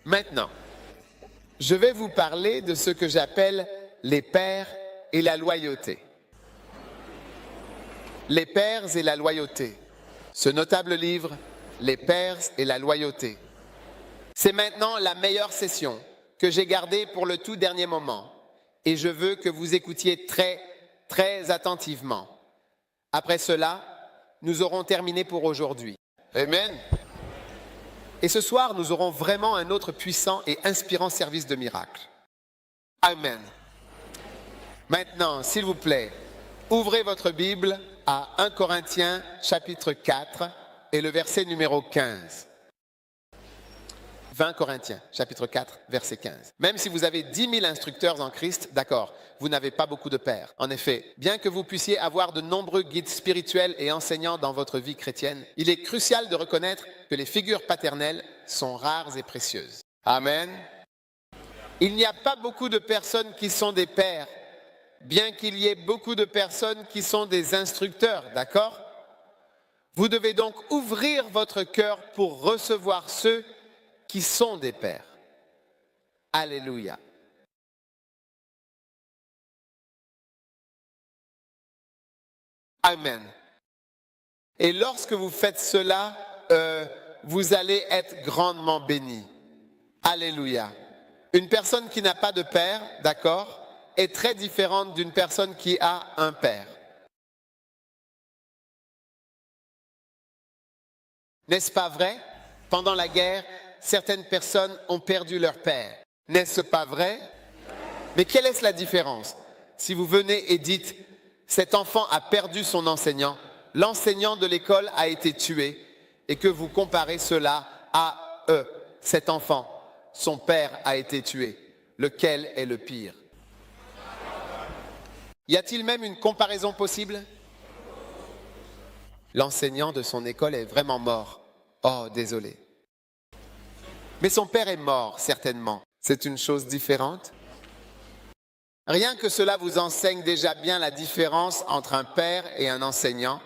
Maintenant, je vais vous parler de ce que j'appelle les pères et la loyauté. Les pères et la loyauté. Ce notable livre, Les pères et la loyauté. C'est maintenant la meilleure session que j'ai gardée pour le tout dernier moment et je veux que vous écoutiez très attentivement. Après cela, nous aurons terminé pour aujourd'hui. Amen. Et ce soir, nous aurons vraiment un autre puissant et inspirant service de miracle. Amen. Maintenant, s'il vous plaît, ouvrez votre Bible à 1 Corinthiens chapitre 4 et le verset numéro 15. 20 Corinthiens chapitre 4 verset 15. Même si vous avez 10 000 instructeurs en Christ, d'accord, vous n'avez pas beaucoup de pères. En effet, bien que vous puissiez avoir de nombreux guides spirituels et enseignants dans votre vie chrétienne, il est crucial de reconnaître que les figures paternelles sont rares et précieuses. Amen. Il n'y a pas beaucoup de personnes qui sont des pères, bien qu'il y ait beaucoup de personnes qui sont des instructeurs, d'accord? Vous devez donc ouvrir votre cœur pour recevoir ceux qui sont des pères. Alléluia. Amen. Et lorsque vous faites cela, vous allez être grandement bénis. Alléluia. Une personne qui n'a pas de père, d'accord, est très différente d'une personne qui a un père. N'est-ce pas vrai? Pendant la guerre, certaines personnes ont perdu leur père. N'est-ce pas vrai? Mais quelle est la différence? Si vous venez et dites, cet enfant a perdu son enseignant, l'enseignant de l'école a été tué, et que vous comparez cela à cet enfant, son père a été tué. Lequel est le pire? Y a-t-il même une comparaison possible? L'enseignant de son école est vraiment mort. Oh, désolé. Mais son père est mort, certainement. C'est une chose différente. Rien que cela vous enseigne déjà bien la différence entre un père et un enseignant,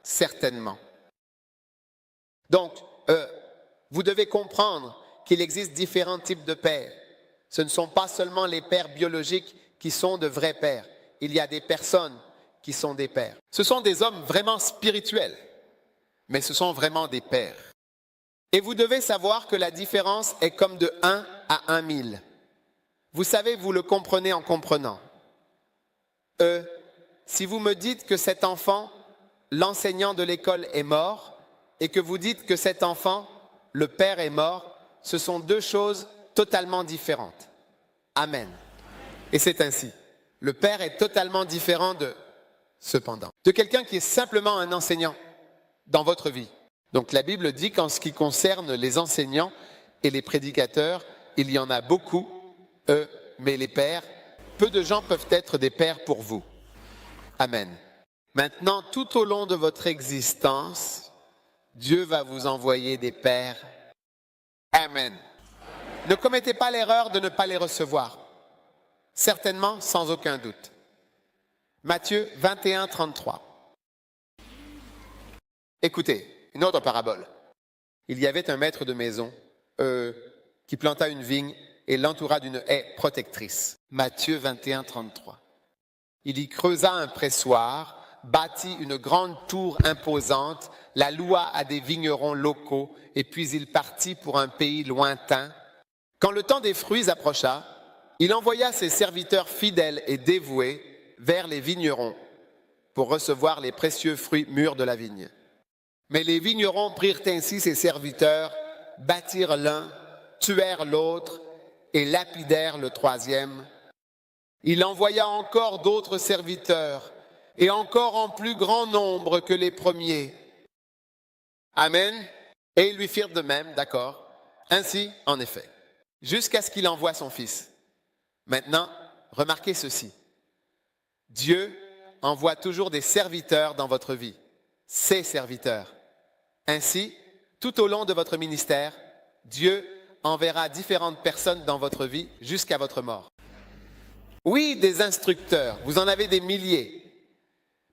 certainement. Donc, vous devez comprendre qu'il existe différents types de pères. Ce ne sont pas seulement les pères biologiques qui sont de vrais pères. Il y a des personnes qui sont des pères. Ce sont des hommes vraiment spirituels, mais ce sont vraiment des pères. Et vous devez savoir que la différence est comme de 1 à 1 000. Vous savez, vous le comprenez en comprenant. Si vous me dites que cet enfant, l'enseignant de l'école est mort, et que vous dites que cet enfant, le père est mort, ce sont deux choses totalement différentes. Amen. Et c'est ainsi. Le père est totalement différent de quelqu'un qui est simplement un enseignant dans votre vie. Donc la Bible dit qu'en ce qui concerne les enseignants et les prédicateurs, il y en a beaucoup, mais les pères, peu de gens peuvent être des pères pour vous. Amen. Maintenant, tout au long de votre existence, Dieu va vous envoyer des pères. Amen. Ne commettez pas l'erreur de ne pas les recevoir. Certainement, sans aucun doute. Matthieu 21, 33. Écoutez, une autre parabole. Il y avait un maître de maison qui planta une vigne et l'entoura d'une haie protectrice. Matthieu 21, 33. Il y creusa un pressoir, bâtit une grande tour imposante, la loua à des vignerons locaux et puis il partit pour un pays lointain. Quand le temps des fruits approcha, il envoya ses serviteurs fidèles et dévoués vers les vignerons pour recevoir les précieux fruits mûrs de la vigne. Mais les vignerons prirent ainsi ses serviteurs, battirent l'un, tuèrent l'autre et lapidèrent le troisième. Il envoya encore d'autres serviteurs et encore en plus grand nombre que les premiers. Amen. Et ils lui firent de même, d'accord. Ainsi, en effet, jusqu'à ce qu'il envoie son fils. Maintenant, remarquez ceci. Dieu envoie toujours des serviteurs dans votre vie, ses serviteurs. Ainsi, tout au long de votre ministère, Dieu enverra différentes personnes dans votre vie jusqu'à votre mort. Oui, des instructeurs, vous en avez des milliers,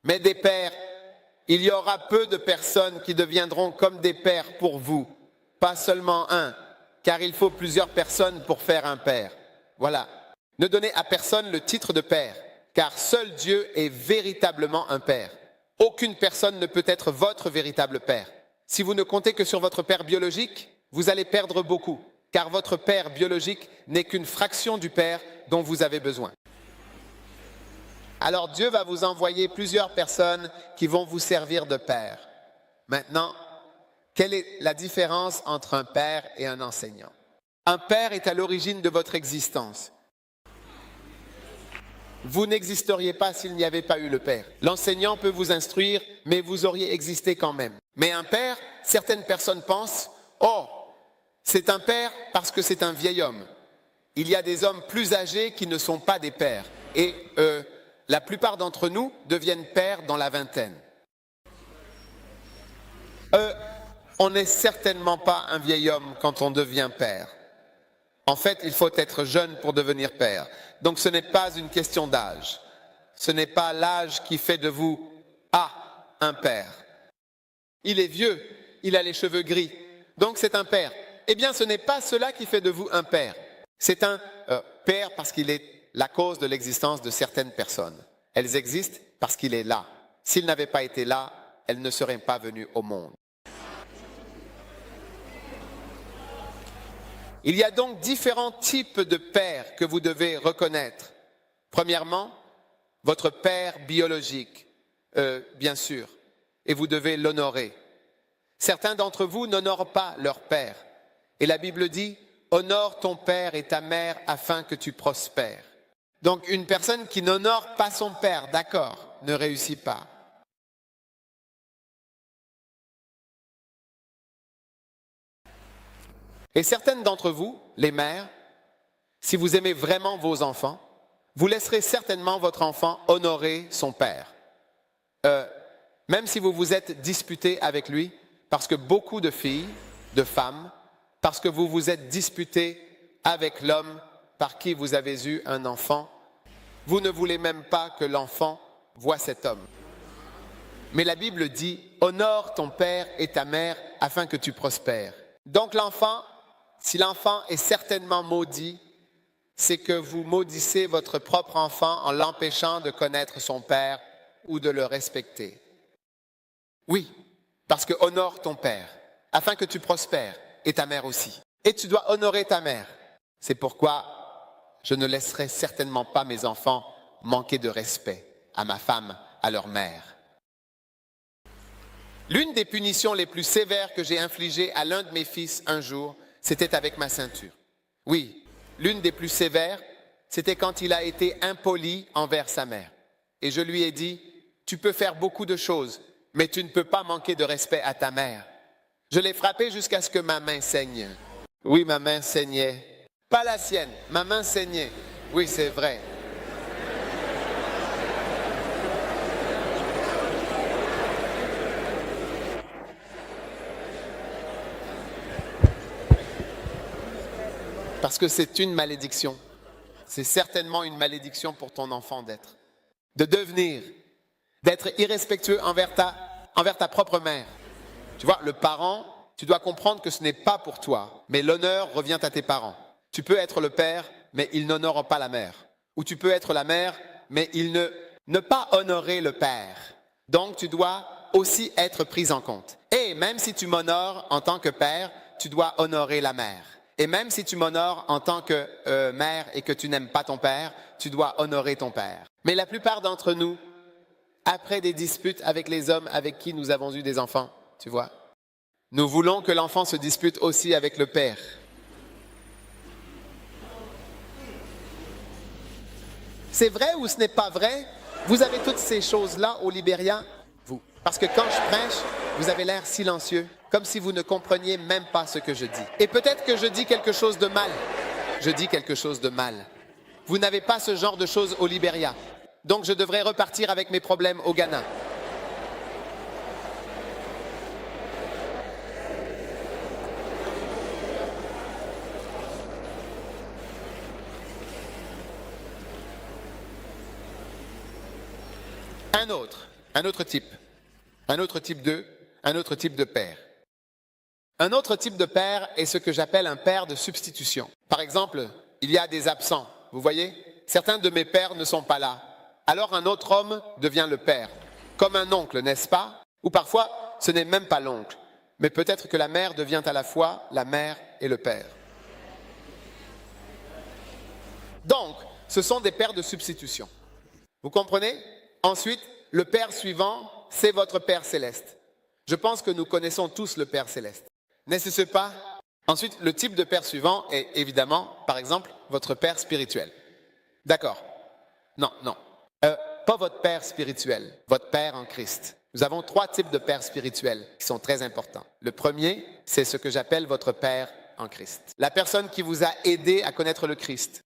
mais des pères, il y aura peu de personnes qui deviendront comme des pères pour vous, pas seulement un, car il faut plusieurs personnes pour faire un père. Voilà. Ne donnez à personne le titre de père, car seul Dieu est véritablement un père. Aucune personne ne peut être votre véritable père. Si vous ne comptez que sur votre père biologique, vous allez perdre beaucoup, car votre père biologique n'est qu'une fraction du père dont vous avez besoin. Alors Dieu va vous envoyer plusieurs personnes qui vont vous servir de père. Maintenant, quelle est la différence entre un père et un enseignant? Un père est à l'origine de votre existence. Vous n'existeriez pas s'il n'y avait pas eu le père. L'enseignant peut vous instruire, mais vous auriez existé quand même. Mais un père, certaines personnes pensent, oh, c'est un père parce que c'est un vieil homme. Il y a des hommes plus âgés qui ne sont pas des pères. Et la plupart d'entre nous deviennent pères dans la vingtaine. On n'est certainement pas un vieil homme quand on devient père. En fait, il faut être jeune pour devenir père. Donc ce n'est pas une question d'âge. Ce n'est pas l'âge qui fait de vous un père. Il est vieux, il a les cheveux gris, donc c'est un père. Eh bien, ce n'est pas cela qui fait de vous un père. C'est un père parce qu'il est la cause de l'existence de certaines personnes. Elles existent parce qu'il est là. S'il n'avait pas été là, elles ne seraient pas venues au monde. Il y a donc différents types de pères que vous devez reconnaître. Premièrement, votre père biologique, bien sûr, et vous devez l'honorer. Certains d'entre vous n'honorent pas leur père. Et la Bible dit, honore ton père et ta mère afin que tu prospères. Donc une personne qui n'honore pas son père, d'accord, ne réussit pas. Et certaines d'entre vous, les mères, si vous aimez vraiment vos enfants, vous laisserez certainement votre enfant honorer son père. Même si vous vous êtes disputé avec lui, parce que beaucoup de filles, de femmes, parce que vous vous êtes disputé avec l'homme par qui vous avez eu un enfant, vous ne voulez même pas que l'enfant voie cet homme. Mais la Bible dit, honore ton père et ta mère afin que tu prospères. Donc l'enfant, si l'enfant est certainement maudit, c'est que vous maudissez votre propre enfant en l'empêchant de connaître son père ou de le respecter. Oui, parce que honore ton père, afin que tu prospères, et ta mère aussi. Et tu dois honorer ta mère. C'est pourquoi je ne laisserai certainement pas mes enfants manquer de respect à ma femme, à leur mère. L'une des punitions les plus sévères que j'ai infligées à l'un de mes fils un jour, c'était avec ma ceinture. Oui, l'une des plus sévères, c'était quand il a été impoli envers sa mère. Et je lui ai dit, tu peux faire beaucoup de choses, mais tu ne peux pas manquer de respect à ta mère. Je l'ai frappé jusqu'à ce que ma main saigne. Oui, ma main saignait. Pas la sienne, ma main saignait. Oui, c'est vrai. Parce que c'est une malédiction. C'est certainement une malédiction pour ton enfant d'être irrespectueux envers ta propre mère. Tu vois, le parent, tu dois comprendre que ce n'est pas pour toi, mais l'honneur revient à tes parents. Tu peux être le père, mais il n'honore pas la mère. Ou tu peux être la mère, mais il ne pas honorer le père. Donc, tu dois aussi être pris en compte. Et même si tu m'honores en tant que père, tu dois honorer la mère. Et même si tu m'honores en tant que mère et que tu n'aimes pas ton père, tu dois honorer ton père. Mais la plupart d'entre nous, après des disputes avec les hommes avec qui nous avons eu des enfants, tu vois, nous voulons que l'enfant se dispute aussi avec le père. C'est vrai ou ce n'est pas vrai? Vous avez toutes ces choses-là au Libéria, vous. Parce que quand je prêche, vous avez l'air silencieux, comme si vous ne compreniez même pas ce que je dis. Et peut-être que je dis quelque chose de mal. Je dis quelque chose de mal. Vous n'avez pas ce genre de choses au Libéria. Donc je devrais repartir avec mes problèmes au Ghana. Un autre type de père. Un autre type de père est ce que j'appelle un père de substitution. Par exemple, il y a des absents, vous voyez? Certains de mes pères ne sont pas là. Alors un autre homme devient le père, comme un oncle, n'est-ce pas? Ou parfois, ce n'est même pas l'oncle, mais peut-être que la mère devient à la fois la mère et le père. Donc, ce sont des pères de substitution. Vous comprenez? Ensuite, le père suivant, c'est votre Père céleste. Je pense que nous connaissons tous le Père céleste. N'est-ce pas? Ensuite, le type de père suivant est évidemment, par exemple, votre père spirituel. D'accord? Non. Pas votre père spirituel, votre père en Christ. Nous avons 3 types de pères spirituels qui sont très importants. Le premier, c'est ce que j'appelle votre père en Christ. La personne qui vous a aidé à connaître le Christ.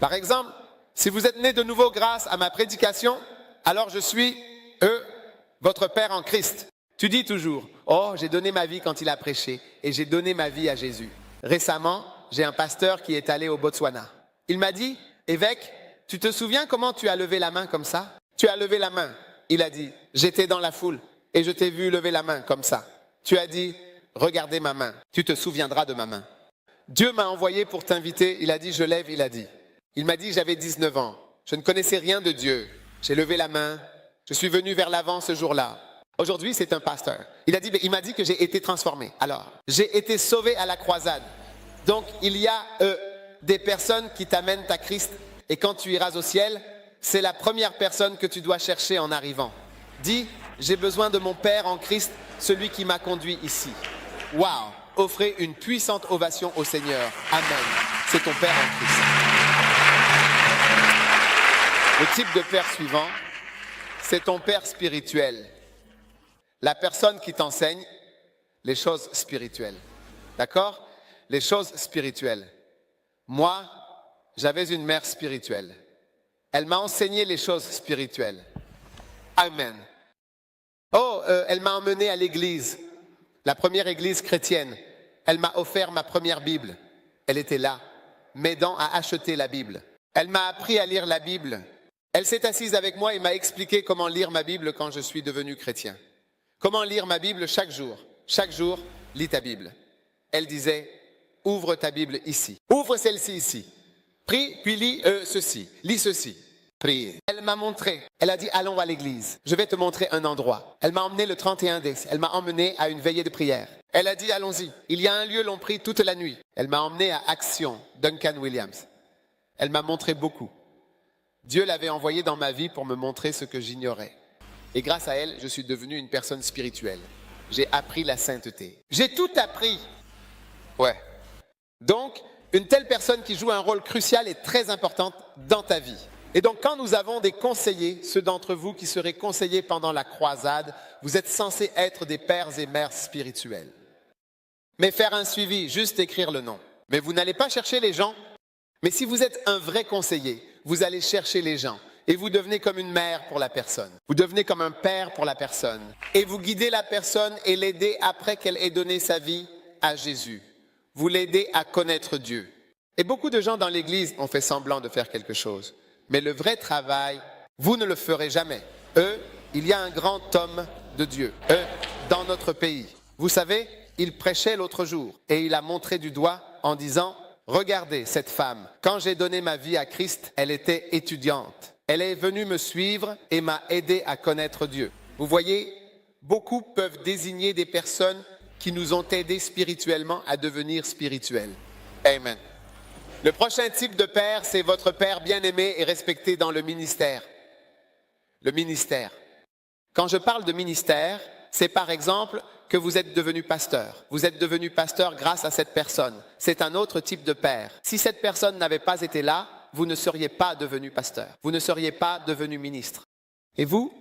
Par exemple, si vous êtes né de nouveau grâce à ma prédication, alors je suis, votre père en Christ. Tu dis toujours, oh, j'ai donné ma vie quand il a prêché et j'ai donné ma vie à Jésus. Récemment, j'ai un pasteur qui est allé au Botswana. Il m'a dit, évêque, tu te souviens comment tu as levé la main comme ça? Tu as levé la main. Il a dit, j'étais dans la foule et je t'ai vu lever la main comme ça. Tu as dit, regardez ma main, tu te souviendras de ma main. Dieu m'a envoyé pour t'inviter, il a dit, je lève, il a dit. Il m'a dit, j'avais 19 ans, je ne connaissais rien de Dieu. J'ai levé la main, je suis venu vers l'avant ce jour-là. Aujourd'hui, c'est un pasteur. Il m'a dit que j'ai été transformé. Alors, j'ai été sauvé à la croisade. Donc, il y a des personnes qui t'amènent à Christ. Et quand tu iras au ciel, c'est la première personne que tu dois chercher en arrivant. Dis, j'ai besoin de mon Père en Christ, celui qui m'a conduit ici. Waouh! Offrez une puissante ovation au Seigneur. Amen. C'est ton Père en Christ. Le type de père suivant, c'est ton père spirituel. La personne qui t'enseigne les choses spirituelles. D'accord? Les choses spirituelles. Moi, j'avais une mère spirituelle. Elle m'a enseigné les choses spirituelles. Amen. Oh, elle m'a emmené à l'église, la première église chrétienne. Elle m'a offert ma première Bible. Elle était là, m'aidant à acheter la Bible. Elle m'a appris à lire la Bible. Elle s'est assise avec moi et m'a expliqué comment lire ma Bible quand je suis devenu chrétien. Comment lire ma Bible chaque jour. Chaque jour, lis ta Bible. Elle disait, ouvre ta Bible ici. Ouvre celle-ci ici. Prie, puis lis ceci. Lis ceci. Prie. Elle m'a montré. Elle a dit, allons à l'église. Je vais te montrer un endroit. Elle m'a emmené le 31 décembre. Elle m'a emmené à une veillée de prière. Elle a dit, allons-y. Il y a un lieu, l'on prie toute la nuit. Elle m'a emmené à Action, Duncan Williams. Elle m'a montré beaucoup. Dieu l'avait envoyée dans ma vie pour me montrer ce que j'ignorais. Et grâce à elle, je suis devenu une personne spirituelle. J'ai appris la sainteté. J'ai tout appris. Ouais. Donc, une telle personne qui joue un rôle crucial est très importante dans ta vie. Et donc, quand nous avons des conseillers, ceux d'entre vous qui seraient conseillés pendant la croisade, vous êtes censés être des pères et mères spirituels. Mais faire un suivi, juste écrire le nom. Mais vous n'allez pas chercher les gens. Mais si vous êtes un vrai conseiller, vous allez chercher les gens. Et vous devenez comme une mère pour la personne. Vous devenez comme un père pour la personne. Et vous guidez la personne et l'aidez après qu'elle ait donné sa vie à Jésus. Vous l'aidez à connaître Dieu. Et beaucoup de gens dans l'Église ont fait semblant de faire quelque chose. Mais le vrai travail, vous ne le ferez jamais. Il y a un grand homme de Dieu, dans notre pays. Vous savez, il prêchait l'autre jour et il a montré du doigt en disant, regardez cette femme, quand j'ai donné ma vie à Christ, elle était étudiante. Elle est venue me suivre et m'a aidé à connaître Dieu. Vous voyez, beaucoup peuvent désigner des personnes qui nous ont aidés spirituellement à devenir spirituels. Amen. Le prochain type de père, c'est votre père bien-aimé et respecté dans le ministère. Le ministère. Quand je parle de ministère, c'est par exemple que vous êtes devenu pasteur. Vous êtes devenu pasteur grâce à cette personne. C'est un autre type de père. Si cette personne n'avait pas été là, vous ne seriez pas devenu pasteur. Vous ne seriez pas devenu ministre. Et vous,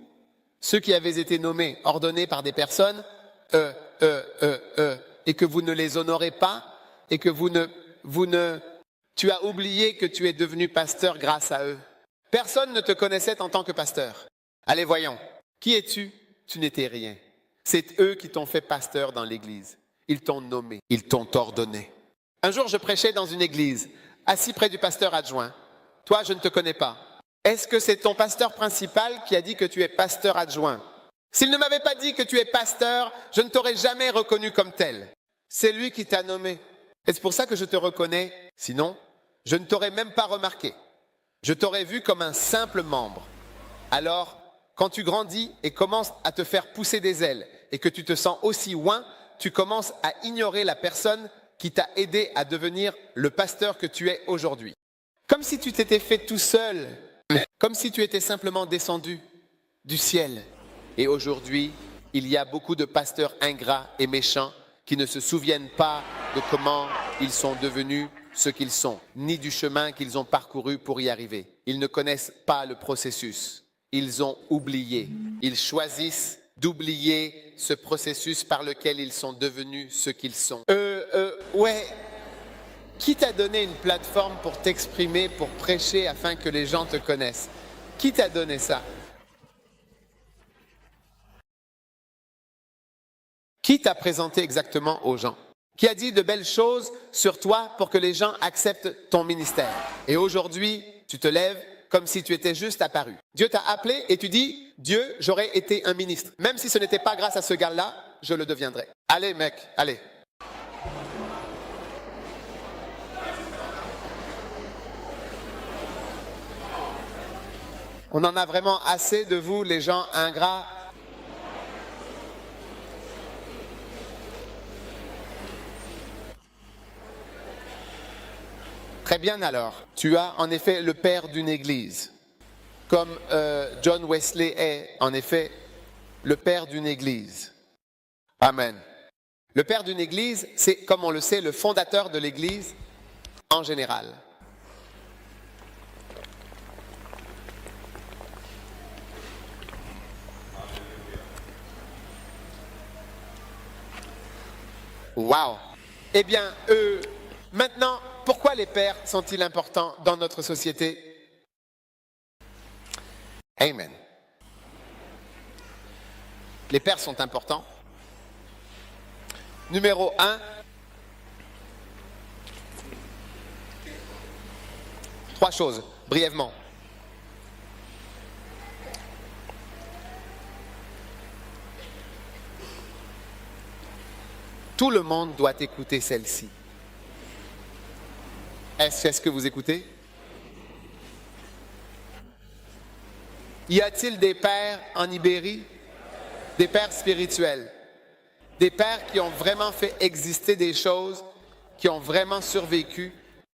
ceux qui avez été nommés, ordonnés par des personnes, et que vous ne les honorez pas, et que tu as oublié que tu es devenu pasteur grâce à eux. Personne ne te connaissait en tant que pasteur. Allez, voyons. Qui es-tu? Tu n'étais rien. C'est eux qui t'ont fait pasteur dans l'église. Ils t'ont nommé. Ils t'ont ordonné. Un jour, je prêchais dans une église, assis près du pasteur adjoint. Toi, je ne te connais pas. Est-ce que c'est ton pasteur principal qui a dit que tu es pasteur adjoint? S'il ne m'avait pas dit que tu es pasteur, je ne t'aurais jamais reconnu comme tel. C'est lui qui t'a nommé. Et c'est pour ça que je te reconnais. Sinon, je ne t'aurais même pas remarqué. Je t'aurais vu comme un simple membre. Alors, quand tu grandis et commences à te faire pousser des ailes et que tu te sens aussi loin, tu commences à ignorer la personne qui t'a aidé à devenir le pasteur que tu es aujourd'hui. Comme si tu t'étais fait tout seul, comme si tu étais simplement descendu du ciel. Et aujourd'hui, il y a beaucoup de pasteurs ingrats et méchants qui ne se souviennent pas de comment ils sont devenus ce qu'ils sont, ni du chemin qu'ils ont parcouru pour y arriver. Ils ne connaissent pas le processus. Ils ont oublié. Ils choisissent d'oublier ce processus par lequel ils sont devenus ce qu'ils sont. Ouais. Qui t'a donné une plateforme pour t'exprimer, pour prêcher afin que les gens te connaissent? Qui t'a donné ça? Qui t'a présenté exactement aux gens? Qui a dit de belles choses sur toi pour que les gens acceptent ton ministère? Et aujourd'hui, tu te lèves comme si tu étais juste apparu. Dieu t'a appelé et tu dis, Dieu, j'aurais été un ministre. Même si ce n'était pas grâce à ce gars-là, je le deviendrai. Allez mec, allez. On en a vraiment assez de vous, les gens ingrats. Très bien alors. Tu as en effet le père d'une église, comme John Wesley est en effet le père d'une église. Amen. Le père d'une église, c'est, comme on le sait, le fondateur de l'église en général. Wow! Eh bien, maintenant, pourquoi les pères sont-ils importants dans notre société? Amen. Les pères sont importants. Numéro 1, 3 choses, brièvement. Tout le monde doit écouter celle-ci. Est-ce que vous écoutez? Y a-t-il des pères en Ibérie? Des pères spirituels? Des pères qui ont vraiment fait exister des choses, qui ont vraiment survécu?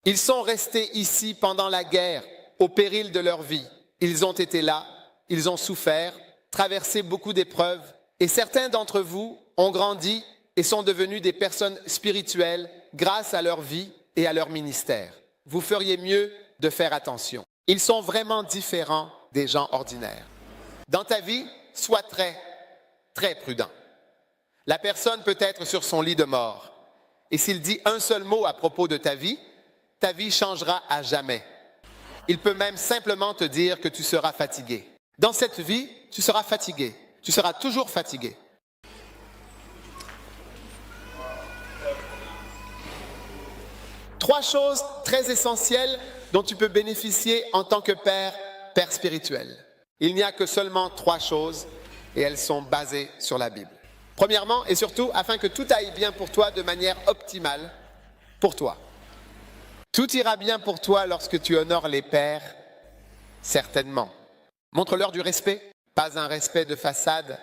Ils sont restés ici pendant la guerre, au péril de leur vie. Ils ont été là, ils ont souffert, traversé beaucoup d'épreuves. Et certains d'entre vous ont grandi et sont devenus des personnes spirituelles grâce à leur vie et à leur ministère. Vous feriez mieux de faire attention. Ils sont vraiment différents des gens ordinaires. Dans ta vie, sois très, très prudent. La personne peut être sur son lit de mort. Et s'il dit un seul mot à propos de ta vie changera à jamais. Il peut même simplement te dire que tu seras fatigué. Dans cette vie, tu seras fatigué. Tu seras toujours fatigué. Trois choses très essentielles dont tu peux bénéficier en tant que père spirituel. Il n'y a que seulement 3 choses et elles sont basées sur la Bible. Premièrement et surtout, afin que tout aille bien pour toi de manière optimale, pour toi. Tout ira bien pour toi lorsque tu honores les pères, certainement. Montre-leur du respect, pas un respect de façade,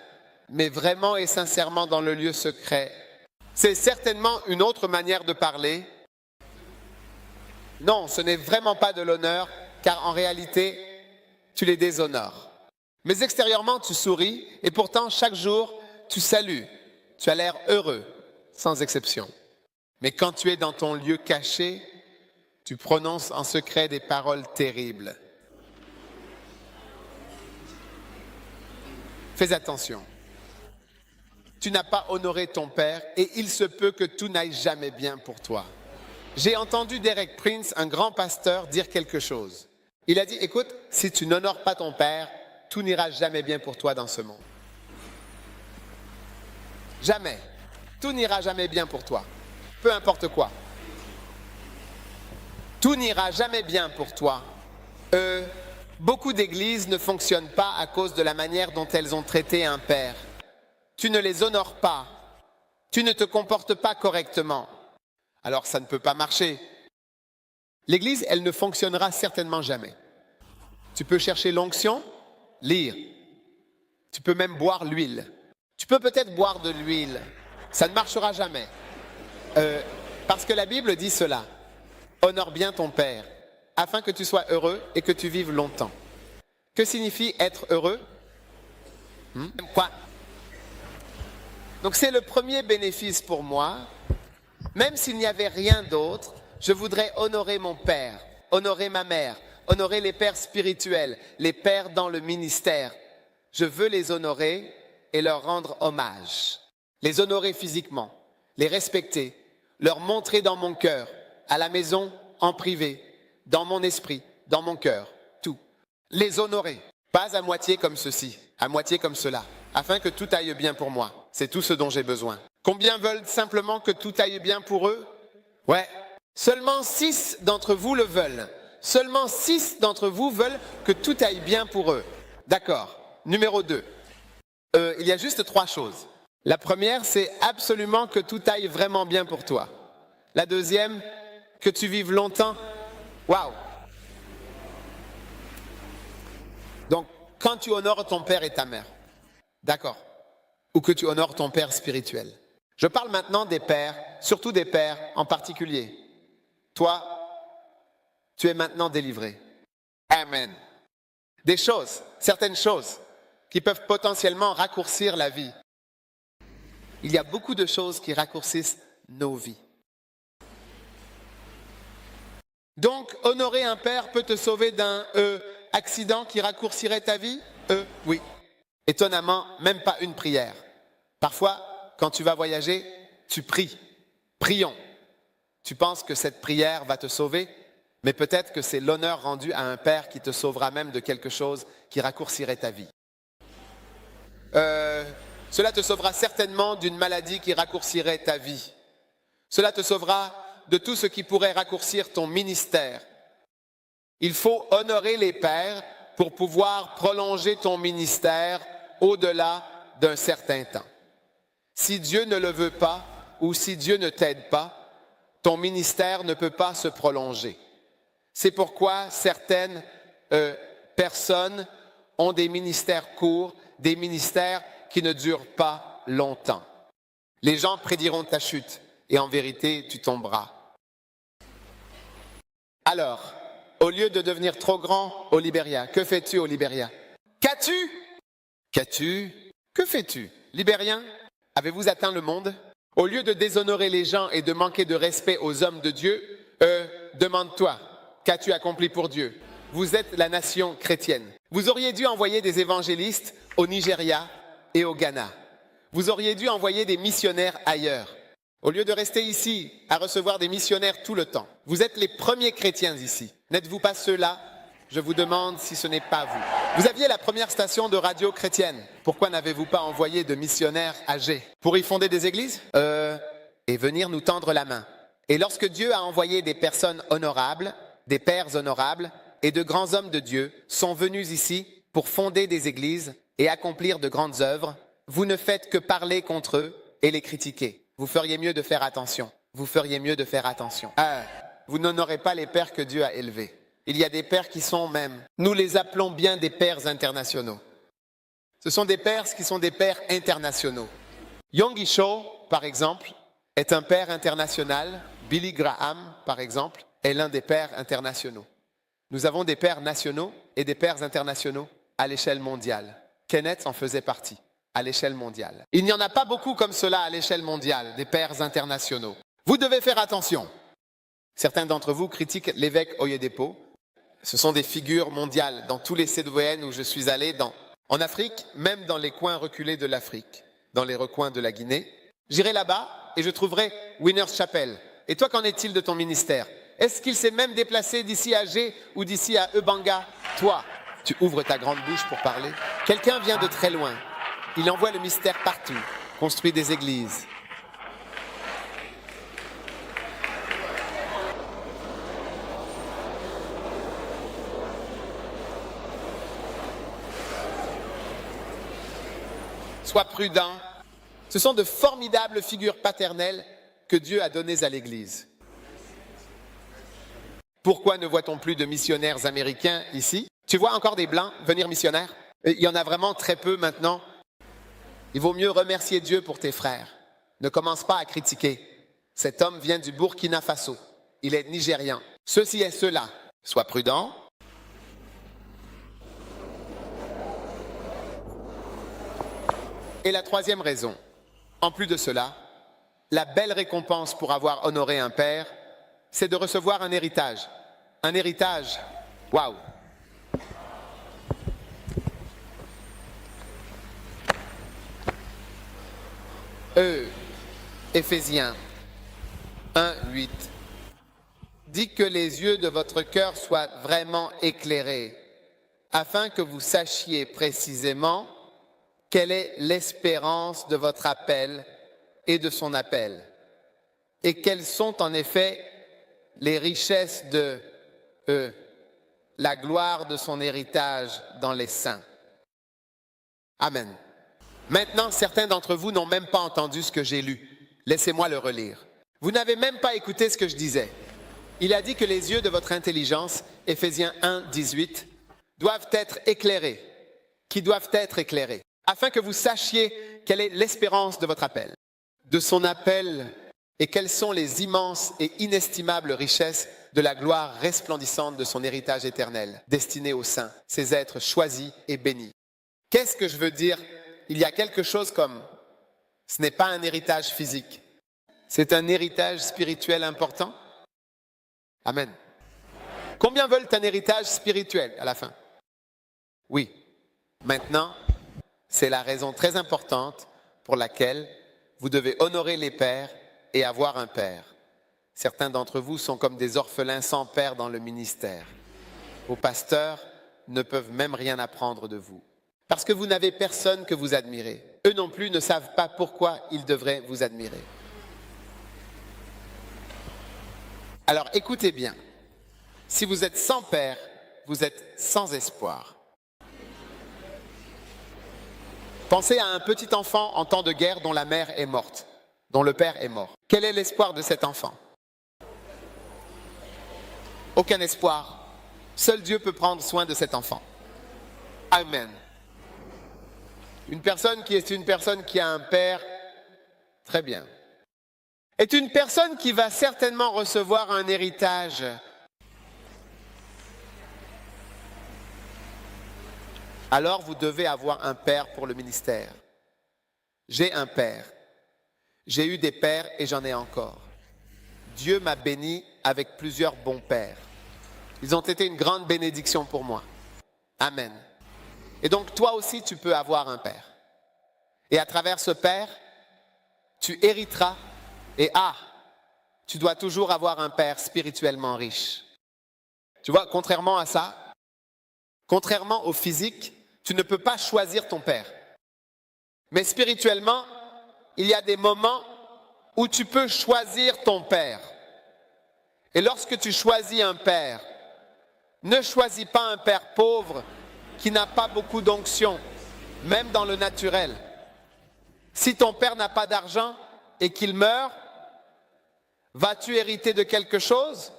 mais vraiment et sincèrement dans le lieu secret. C'est certainement une autre manière de parler. Non, ce n'est vraiment pas de l'honneur, car en réalité, tu les déshonores. Mais extérieurement, tu souris, et pourtant, chaque jour, tu salues. Tu as l'air heureux, sans exception. Mais quand tu es dans ton lieu caché, tu prononces en secret des paroles terribles. Fais attention. Tu n'as pas honoré ton père, et il se peut que tout n'aille jamais bien pour toi. J'ai entendu Derek Prince, un grand pasteur, dire quelque chose. Il a dit, écoute, si tu n'honores pas ton père, tout n'ira jamais bien pour toi dans ce monde. Jamais. Tout n'ira jamais bien pour toi. Peu importe quoi. Tout n'ira jamais bien pour toi. Beaucoup d'églises ne fonctionnent pas à cause de la manière dont elles ont traité un père. Tu ne les honores pas. Tu ne te comportes pas correctement. Alors ça ne peut pas marcher. L'église, elle ne fonctionnera certainement jamais. Tu peux chercher l'onction, lire. Tu peux même boire l'huile. Tu peux peut-être boire de l'huile. Ça ne marchera jamais. Parce que la Bible dit cela. Honore bien ton père, afin que tu sois heureux et que tu vives longtemps. Que signifie être heureux? Quoi? Donc c'est le premier bénéfice pour moi. Même s'il n'y avait rien d'autre, je voudrais honorer mon père, honorer ma mère, honorer les pères spirituels, les pères dans le ministère. Je veux les honorer et leur rendre hommage. Les honorer physiquement, les respecter, leur montrer dans mon cœur, à la maison, en privé, dans mon esprit, dans mon cœur, tout. Les honorer, pas à moitié comme ceci, à moitié comme cela, afin que tout aille bien pour moi. C'est tout ce dont j'ai besoin. Combien veulent simplement que tout aille bien pour eux? Ouais, seulement 6 d'entre vous le veulent. Seulement 6 d'entre vous veulent que tout aille bien pour eux. D'accord. Numéro 2. Il y a juste 3 choses. La première, c'est absolument que tout aille vraiment bien pour toi. La deuxième, que tu vives longtemps. Waouh! Donc, quand tu honores ton père et ta mère, d'accord, ou que tu honores ton père spirituel. Je parle maintenant des pères, surtout des pères en particulier. Toi, tu es maintenant délivré. Amen. Des choses, certaines choses, qui peuvent potentiellement raccourcir la vie. Il y a beaucoup de choses qui raccourcissent nos vies. Donc, honorer un père peut te sauver d'un accident qui raccourcirait ta vie? Oui. Étonnamment, même pas une prière. Parfois, quand tu vas voyager, tu pries. Prions. Tu penses que cette prière va te sauver, mais peut-être que c'est l'honneur rendu à un père qui te sauvera même de quelque chose qui raccourcirait ta vie. Cela te sauvera certainement d'une maladie qui raccourcirait ta vie. Cela te sauvera de tout ce qui pourrait raccourcir ton ministère. Il faut honorer les pères pour pouvoir prolonger ton ministère au-delà d'un certain temps. Si Dieu ne le veut pas ou si Dieu ne t'aide pas, ton ministère ne peut pas se prolonger. C'est pourquoi certaines personnes ont des ministères courts, des ministères qui ne durent pas longtemps. Les gens prédiront ta chute et en vérité, tu tomberas. Alors, au lieu de devenir trop grand au Libéria, que fais-tu au Libéria? Qu'as-tu? Qu'as-tu? Que fais-tu? Libériens, avez-vous atteint le monde? Au lieu de déshonorer les gens et de manquer de respect aux hommes de Dieu, demande-toi, qu'as-tu accompli pour Dieu? Vous êtes la nation chrétienne. Vous auriez dû envoyer des évangélistes au Nigeria et au Ghana. Vous auriez dû envoyer des missionnaires ailleurs. Au lieu de rester ici à recevoir des missionnaires tout le temps. Vous êtes les premiers chrétiens ici. N'êtes-vous pas ceux-là? Je vous demande si ce n'est pas vous. Vous aviez la première station de radio chrétienne. Pourquoi n'avez-vous pas envoyé de missionnaires âgés? Pour y fonder des églises? Et venir nous tendre la main. Et lorsque Dieu a envoyé des personnes honorables, des pères honorables et de grands hommes de Dieu sont venus ici pour fonder des églises et accomplir de grandes œuvres, vous ne faites que parler contre eux et les critiquer. Vous feriez mieux de faire attention. Vous feriez mieux de faire attention. Vous n'honorez pas les pères que Dieu a élevés. Il y a des pères qui sont même, nous les appelons bien des pères internationaux. Ce sont des pères qui sont des pères internationaux. Yonggi Cho, par exemple, est un père international. Billy Graham, par exemple, est l'un des pères internationaux. Nous avons des pères nationaux et des pères internationaux à l'échelle mondiale. Kenneth en faisait partie. À l'échelle mondiale. Il n'y en a pas beaucoup comme cela à l'échelle mondiale, des pères internationaux. Vous devez faire attention. Certains d'entre vous critiquent l'évêque Oyedepo. Ce sont des figures mondiales dans tous les CDN où je suis allé, en Afrique, même dans les coins reculés de l'Afrique, dans les recoins de la Guinée. J'irai là-bas et je trouverai Winners Chapel. Et toi, qu'en est-il de ton ministère? Est-ce qu'il s'est même déplacé d'ici à G ou d'ici à Ebanga? Toi, tu ouvres ta grande bouche pour parler. Quelqu'un vient de très loin. Il envoie le mystère partout, construit des églises. sois prudent. Ce sont de formidables figures paternelles que Dieu a données à l'Église. Pourquoi ne voit-on plus de missionnaires américains ici? Tu vois encore des Blancs venir missionnaires? Il y en a vraiment très peu maintenant. Il vaut mieux remercier Dieu pour tes frères. Ne commence pas à critiquer. Cet homme vient du Burkina Faso. Il est nigérian. Ceci et cela. Sois prudent. Et la troisième raison, en plus de cela, la belle récompense pour avoir honoré un père, c'est de recevoir un héritage. Un héritage, waouh! Éphésiens 1, 8 dit que les yeux de votre cœur soient vraiment éclairés, afin que vous sachiez précisément quelle est l'espérance de votre appel et de son appel, et quelles sont en effet les richesses de la gloire de son héritage dans les saints. Amen. Maintenant, certains d'entre vous n'ont même pas entendu ce que j'ai lu. Laissez-moi le relire. Vous n'avez même pas écouté ce que je disais. Il a dit que les yeux de votre intelligence, Éphésiens 1, 18, doivent être éclairés, qui doivent être éclairés, afin que vous sachiez quelle est l'espérance de votre appel, de son appel, et quelles sont les immenses et inestimables richesses de la gloire resplendissante de son héritage éternel, destiné aux saints, ces êtres choisis et bénis. Qu'est-ce que je veux dire? Il y a quelque chose comme, ce n'est pas un héritage physique, c'est un héritage spirituel important. Amen. Combien veulent un héritage spirituel à la fin? Oui. Maintenant, c'est la raison très importante pour laquelle vous devez honorer les pères et avoir un père. Certains d'entre vous sont comme des orphelins sans père dans le ministère. Vos pasteurs ne peuvent même rien apprendre de vous. Parce que vous n'avez personne que vous admirez. Eux non plus ne savent pas pourquoi ils devraient vous admirer. Alors écoutez bien. Si vous êtes sans père, vous êtes sans espoir. Pensez à un petit enfant en temps de guerre dont la mère est morte, dont le père est mort. Quel est l'espoir de cet enfant? Aucun espoir. Seul Dieu peut prendre soin de cet enfant. Amen. Une personne qui a un père, très bien, est une personne qui va certainement recevoir un héritage. Alors vous devez avoir un père pour le ministère. J'ai un père. J'ai eu des pères et j'en ai encore. Dieu m'a béni avec plusieurs bons pères. Ils ont été une grande bénédiction pour moi. Amen. Et donc toi aussi tu peux avoir un père. Et à travers ce père, tu hériteras. Et tu dois toujours avoir un père spirituellement riche. Tu vois, contrairement à ça, contrairement au physique, tu ne peux pas choisir ton père. Mais spirituellement, il y a des moments où tu peux choisir ton père. Et lorsque tu choisis un père, ne choisis pas un père pauvre qui n'a pas beaucoup d'onction, même dans le naturel. Si ton père n'a pas d'argent et qu'il meurt, vas-tu hériter de quelque chose?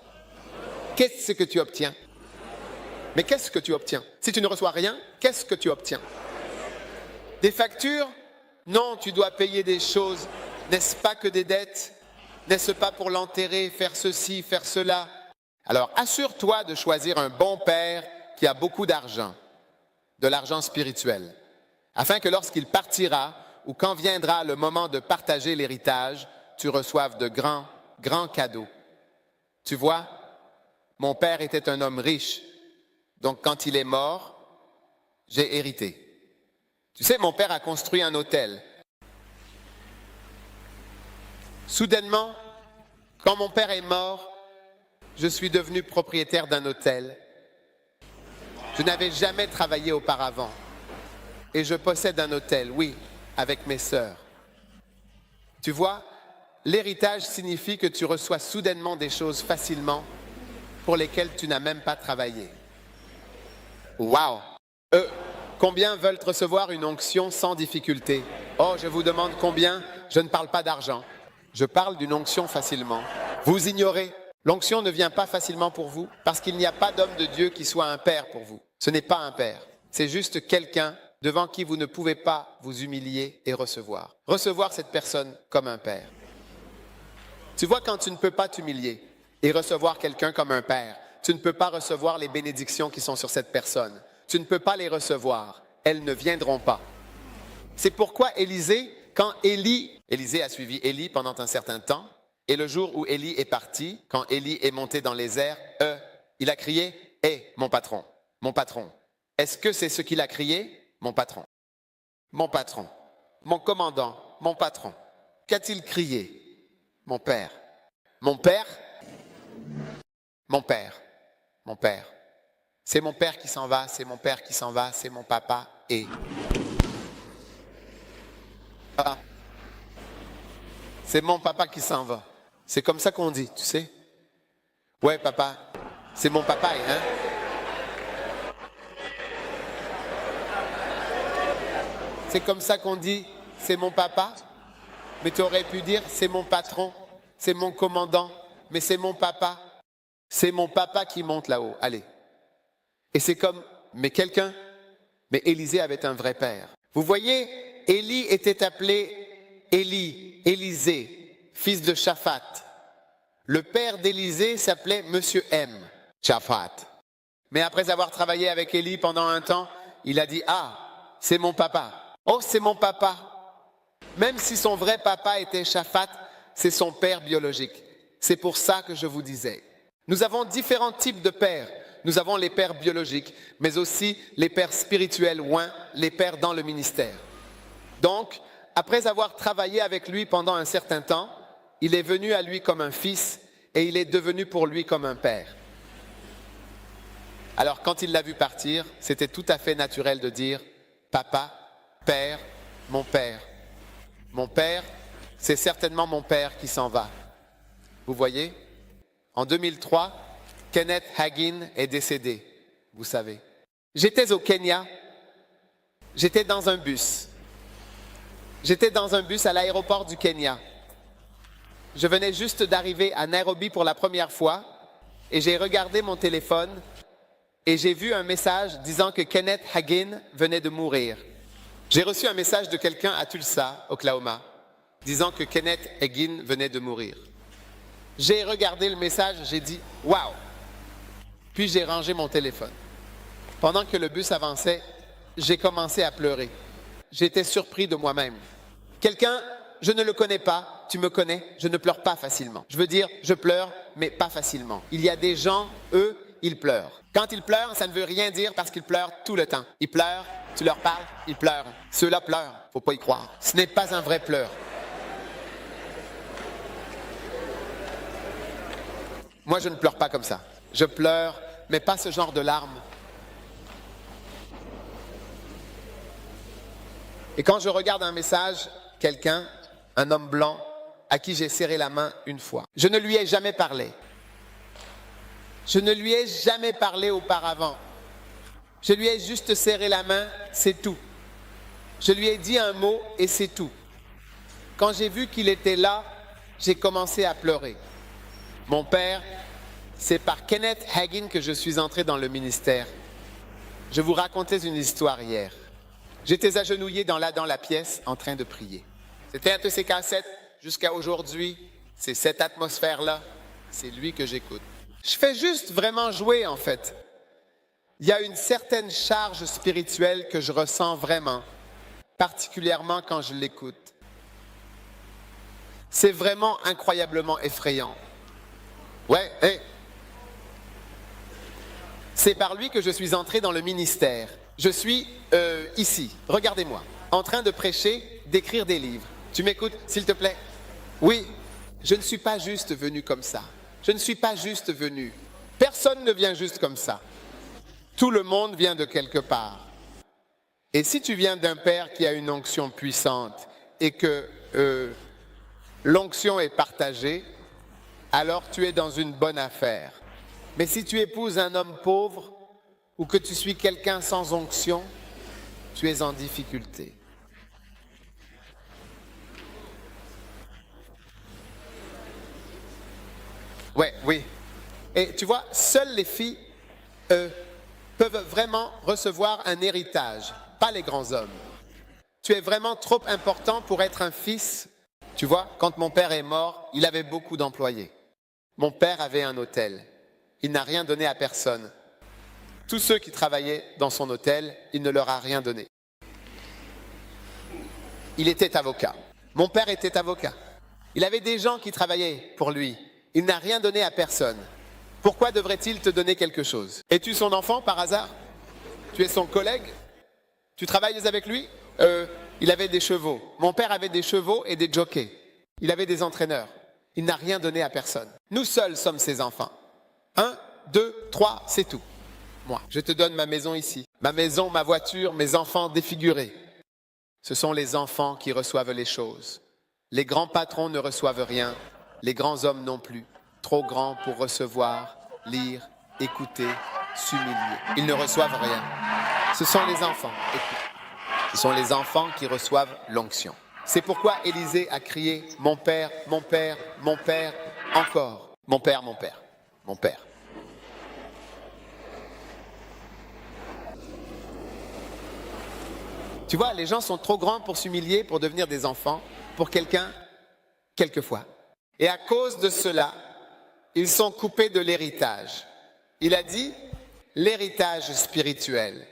Qu'est-ce que tu obtiens? Mais qu'est-ce que tu obtiens? Si tu ne reçois rien, qu'est-ce que tu obtiens? Des factures? Non, tu dois payer des choses. N'est-ce pas que des dettes? N'est-ce pas pour l'enterrer, faire ceci, faire cela? Alors assure-toi de choisir un bon père qui a beaucoup d'argent, de l'argent spirituel, afin que lorsqu'il partira ou quand viendra le moment de partager l'héritage, tu reçoives de grands cadeaux. Tu vois, mon père était un homme riche, donc quand il est mort, j'ai hérité. Tu sais, mon père a construit un hôtel. Soudainement, quand mon père est mort, je suis devenu propriétaire d'un hôtel. Je n'avais jamais travaillé auparavant. Et je possède un hôtel, oui, avec mes sœurs. Tu vois, l'héritage signifie que tu reçois soudainement des choses facilement pour lesquelles tu n'as même pas travaillé. Waouh! Combien veulent recevoir une onction sans difficulté? Oh, je vous demande combien? Je ne parle pas d'argent. Je parle d'une onction facilement. Vous ignorez. L'onction ne vient pas facilement pour vous parce qu'il n'y a pas d'homme de Dieu qui soit un père pour vous. Ce n'est pas un père. C'est juste quelqu'un devant qui vous ne pouvez pas vous humilier et recevoir. Recevoir cette personne comme un père. Tu vois, quand tu ne peux pas t'humilier et recevoir quelqu'un comme un père, tu ne peux pas recevoir les bénédictions qui sont sur cette personne. Tu ne peux pas les recevoir. Elles ne viendront pas. C'est pourquoi Élisée, quand Élisée a suivi Élie pendant un certain temps, et le jour où Élie est parti, quand Élie est monté dans les airs, il a crié « Hé, mon patron, mon patron ». Est-ce que c'est ce qu'il a crié? Mon patron, mon commandant, mon patron. Qu'a-t-il crié? Mon père. Mon père? Mon père. Mon père. C'est mon père qui s'en va, c'est mon père qui s'en va, c'est mon papa et... Ah. C'est mon papa qui s'en va. C'est comme ça qu'on dit, tu sais. Ouais, papa, c'est mon papa, hein? C'est comme ça qu'on dit, c'est mon papa. Mais tu aurais pu dire, c'est mon patron, c'est mon commandant, mais c'est mon papa. C'est mon papa qui monte là-haut. Allez. Et c'est comme, mais Élisée avait un vrai père. Vous voyez, Élie était appelé Élisée, fils de Shaphat. Le père d'Élisée s'appelait Monsieur M, Shaphat. Mais après avoir travaillé avec Élie pendant un temps, il a dit, ah, c'est mon papa. Oh, c'est mon papa. Même si son vrai papa était Shaphat, c'est son père biologique. C'est pour ça que je vous disais. Nous avons différents types de pères. Nous avons les pères biologiques, mais aussi les pères spirituels, les pères dans le ministère. Donc, après avoir travaillé avec lui pendant un certain temps, il est venu à lui comme un fils et il est devenu pour lui comme un père. Alors, quand il l'a vu partir, c'était tout à fait naturel de dire « Papa, père, mon père. Mon père, c'est certainement mon père qui s'en va. » Vous voyez? En 2003, Kenneth Hagin est décédé, vous savez. J'étais au Kenya, j'étais dans un bus. J'étais dans un bus à l'aéroport du Kenya. Je venais juste d'arriver à Nairobi pour la première fois et j'ai regardé mon téléphone et j'ai vu un message disant que Kenneth Hagin venait de mourir. J'ai reçu un message de quelqu'un à Tulsa, Oklahoma, disant que Kenneth Hagin venait de mourir. J'ai regardé le message, j'ai dit « Wow !» Puis j'ai rangé mon téléphone. Pendant que le bus avançait, j'ai commencé à pleurer. J'étais surpris de moi-même. Quelqu'un, je ne le connais pas, tu me connais, je ne pleure pas facilement. Je veux dire, je pleure, mais pas facilement. Il y a des gens, eux, ils pleurent. Quand ils pleurent, ça ne veut rien dire parce qu'ils pleurent tout le temps. Ils pleurent, tu leur parles, ils pleurent. Ceux-là pleurent, faut pas y croire. Ce n'est pas un vrai pleur. Moi, je ne pleure pas comme ça. Je pleure, mais pas ce genre de larmes. Et quand je regarde un message, quelqu'un, un homme blanc, à qui j'ai serré la main une fois, je ne lui ai jamais parlé. Je ne lui ai jamais parlé auparavant. Je lui ai juste serré la main, c'est tout. Je lui ai dit un mot et c'est tout. Quand j'ai vu qu'il était là, j'ai commencé à pleurer. Mon père, c'est par Kenneth Hagin que je suis entré dans le ministère. Je vous racontais une histoire hier. J'étais agenouillé dans la pièce en train de prier. C'était un de ces cassettes jusqu'à aujourd'hui. C'est cette atmosphère-là. C'est lui que j'écoute. Je fais juste vraiment jouer en fait. Il y a une certaine charge spirituelle que je ressens vraiment, particulièrement quand je l'écoute. C'est vraiment incroyablement effrayant. Ouais, hey. C'est par lui que je suis entré dans le ministère. Je suis ici, regardez-moi, en train de prêcher, d'écrire des livres. Tu m'écoutes, s'il te plaît? Oui, je ne suis pas juste venu comme ça. Je ne suis pas juste venu. Personne ne vient juste comme ça. Tout le monde vient de quelque part. Et si tu viens d'un père qui a une onction puissante et que l'onction est partagée, alors tu es dans une bonne affaire. Mais si tu épouses un homme pauvre ou que tu suis quelqu'un sans onction, Tu es en difficulté. Ouais, oui. Et tu vois, seules les filles peuvent vraiment recevoir un héritage, pas les grands hommes. Tu es vraiment trop important pour être un fils. Tu vois, quand mon père est mort, il avait beaucoup d'employés. Mon père avait un hôtel. Il n'a rien donné à personne. Tous ceux qui travaillaient dans son hôtel, il ne leur a rien donné. Il était avocat. Mon père était avocat. Il avait des gens qui travaillaient pour lui. Il n'a rien donné à personne. Pourquoi devrait-il te donner quelque chose? Es-tu son enfant par hasard? Tu es son collègue? Tu travailles avec lui? Il avait des chevaux. Mon père avait des chevaux et des jockeys. Il avait des entraîneurs. Il n'a rien donné à personne. Nous seuls sommes ses enfants. 1, 2, 3, c'est tout. Moi, je te donne ma maison ici. Ma maison, ma voiture, mes enfants défigurés. Ce sont les enfants qui reçoivent les choses. Les grands patrons ne reçoivent rien. Les grands hommes non plus. Trop grands pour recevoir, lire, écouter, s'humilier. Ils ne reçoivent rien. Ce sont les enfants. Ce sont les enfants qui reçoivent l'onction. C'est pourquoi Élisée a crié « Mon père, mon père, mon père, encore. Mon père, mon père, mon père. » Tu vois, les gens sont trop grands pour s'humilier, pour devenir des enfants, pour quelqu'un, quelquefois. Et à cause de cela, ils sont coupés de l'héritage. Il a dit l'héritage spirituel.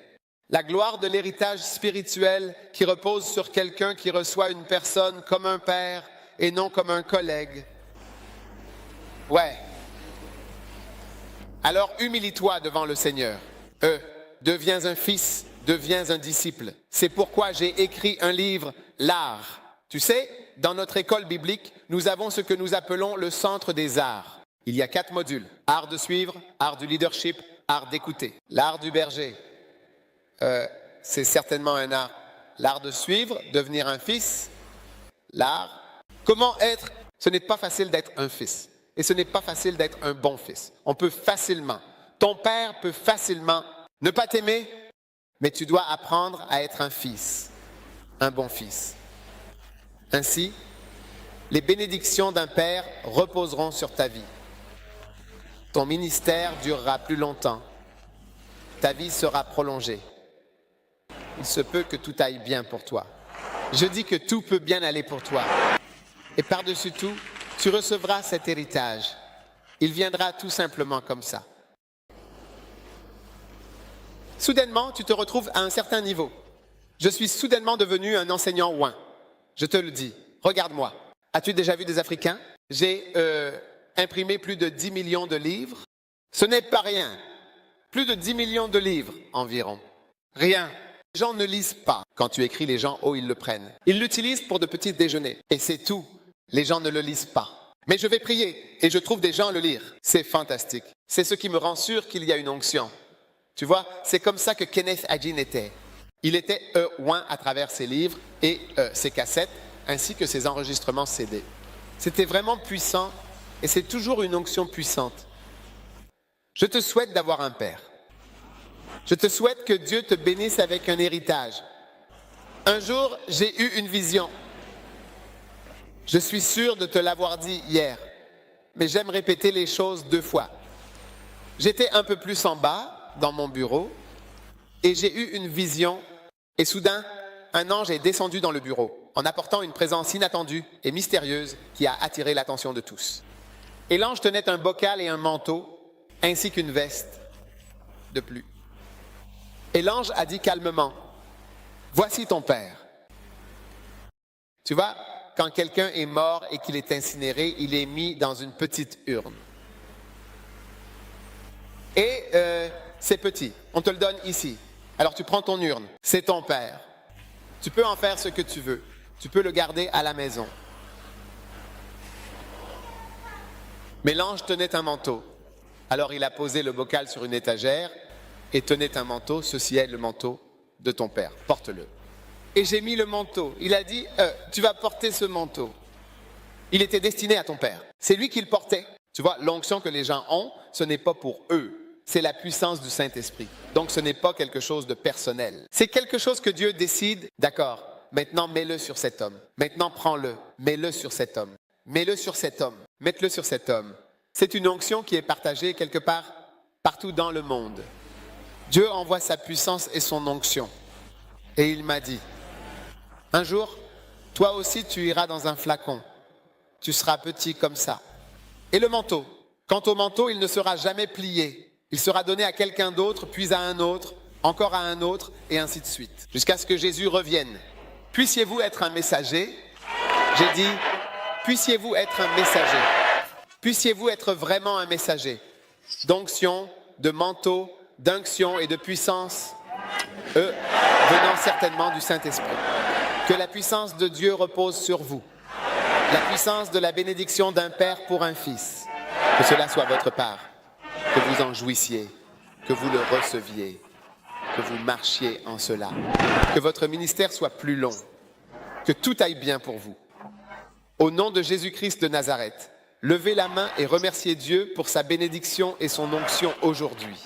La gloire de l'héritage spirituel qui repose sur quelqu'un qui reçoit une personne comme un père et non comme un collègue. Ouais. Alors humilie-toi devant le Seigneur. Deviens un fils, deviens un disciple. C'est pourquoi j'ai écrit un livre, l'art. Tu sais, dans notre école biblique, nous avons ce que nous appelons le centre des arts. Il y a 4 modules. Art de suivre, art du leadership, art d'écouter. L'art du berger. C'est certainement un art. L'art de suivre, devenir un fils. L'art. Comment être? Ce n'est pas facile d'être un fils. Et ce n'est pas facile d'être un bon fils. On peut facilement. Ton père peut facilement ne pas t'aimer, mais tu dois apprendre à être un fils. Un bon fils. Ainsi, les bénédictions d'un père reposeront sur ta vie. Ton ministère durera plus longtemps. Ta vie sera prolongée. Il se peut que tout aille bien pour toi. Je dis que tout peut bien aller pour toi. Et par-dessus tout, tu recevras cet héritage. Il viendra tout simplement comme ça. Soudainement, tu te retrouves à un certain niveau. Je suis soudainement devenu un enseignant ouin. Je te le dis. Regarde-moi. As-tu déjà vu des Africains? J'ai imprimé plus de 10 millions de livres. Ce n'est pas rien. Plus de 10 millions de livres environ. Rien. Les gens ne lisent pas. Quand tu écris, les gens, ils le prennent. Ils l'utilisent pour de petits déjeuners. Et c'est tout. Les gens ne le lisent pas. Mais je vais prier et je trouve des gens le lire. C'est fantastique. C'est ce qui me rend sûr qu'il y a une onction. Tu vois, c'est comme ça que Kenneth Hagin était. Il était ouin à travers ses livres et ses cassettes, ainsi que ses enregistrements CD. C'était vraiment puissant et c'est toujours une onction puissante. Je te souhaite d'avoir un père. Je te souhaite que Dieu te bénisse avec un héritage. Un jour, j'ai eu une vision. Je suis sûr de te l'avoir dit hier, mais j'aime répéter les choses 2 fois. J'étais un peu plus en bas, dans mon bureau, et j'ai eu une vision, et soudain, un ange est descendu dans le bureau, en apportant une présence inattendue et mystérieuse qui a attiré l'attention de tous. Et l'ange tenait un bocal et un manteau, ainsi qu'une veste de pluie. Et l'ange a dit calmement, « Voici ton père. » Tu vois, quand quelqu'un est mort et qu'il est incinéré, il est mis dans une petite urne. Et c'est petit, on te le donne ici. Alors tu prends ton urne, c'est ton père. Tu peux en faire ce que tu veux. Tu peux le garder à la maison. Mais l'ange tenait un manteau. Alors il a posé le bocal sur une étagère et tenait un manteau. Ceci est le manteau de ton père. Porte-le. Et j'ai mis le manteau. Il a dit, tu vas porter ce manteau. Il était destiné à ton père. C'est lui qui le portait. Tu vois, l'onction que les gens ont, ce n'est pas pour eux. c'est la puissance du Saint-Esprit. Donc ce n'est pas quelque chose de personnel. C'est quelque chose que Dieu décide, d'accord, maintenant mets-le sur cet homme. Maintenant prends-le, mets-le sur cet homme. Mets-le sur cet homme. Mets-le sur cet homme. C'est une onction qui est partagée quelque part, partout dans le monde. Dieu envoie sa puissance et son onction. Et il m'a dit, un jour, toi aussi tu iras dans un flacon. Tu seras petit comme ça. Et le manteau. Quant au manteau, il ne sera jamais plié. Il sera donné à quelqu'un d'autre, puis à un autre, encore à un autre, et ainsi de suite, jusqu'à ce que Jésus revienne. Puissiez-vous être un messager? J'ai dit, puissiez-vous être un messager? Puissiez-vous être vraiment un messager d'onction, de manteau, d'unction et de puissance, venant certainement du Saint-Esprit. Que la puissance de Dieu repose sur vous. La puissance de la bénédiction d'un Père pour un Fils. Que cela soit votre part. Que vous en jouissiez, que vous le receviez, que vous marchiez en cela, que votre ministère soit plus long, que tout aille bien pour vous. Au nom de Jésus-Christ de Nazareth, levez la main et remerciez Dieu pour sa bénédiction et son onction aujourd'hui.